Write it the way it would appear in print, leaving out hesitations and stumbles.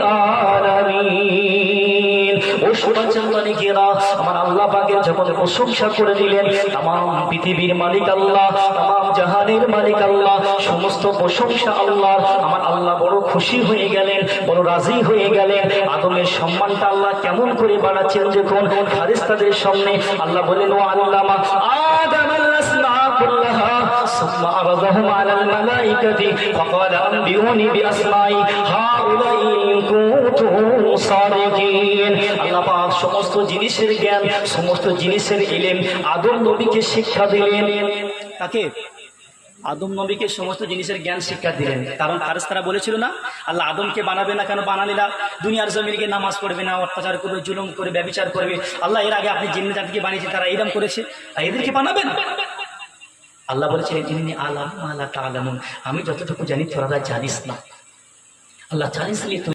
আলামিন। ও সুবহানাল্লাহিরা, আমার আল্লাহ পাকের যখন প্রশংসা করে দিলেন, तमाम পৃথিবীর মালিক আল্লাহ, तमाम জাহানের মালিক আল্লাহ, সমস্ত প্রশংসা আল্লাহর। আমার আল্লাহ বড় খুশি হয়ে গেলেন, বড় রাজি হয়ে গেলেন। আদমের সম্মানটা আল্লাহ কেমন করে বাড়াচ্ছেন যখন ফেরেশতাদের সামনে আল্লাহ বলেন, ও আল্লামা আদম আল-আসমা কুল্লাহা সুম্মা আরাদাহুম আলাল মালাইকাতি ফাকালা আনবিউনি বিআসমাই হাউলাই ইন কুনতুম সাদিকিন। আল্লাহ পাক সমস্ত জিনিসের জ্ঞান, সমস্ত জিনিসের ইলম আদম নবীকে শিক্ষা দিলেন। কাকে? আদম নবীকে সমস্ত জিনিসের জ্ঞান শিক্ষা দিলেন। কারণ ফেরেশতারা বলেছিল না, আল্লাহ আদমকে বানাবে না কেন? বানালে না দুনিয়ার জমিনে নামাজ পড়বে না, অত্যাচার করবে, জুলুম করে, ব্যভিচার করবে। আল্লাহ এর আগে আপনি জিন্ন জাতিকে বানিয়েছেন, তারা এইরকম করেছে, আর এদেরকে বানাবেন? আল্লাহ বলেছে, ইন্নী আ'লামু মা লা তা'লামুন, আমি যতটুকু জানি তোরা জানিস না। আল্লাহ জানিস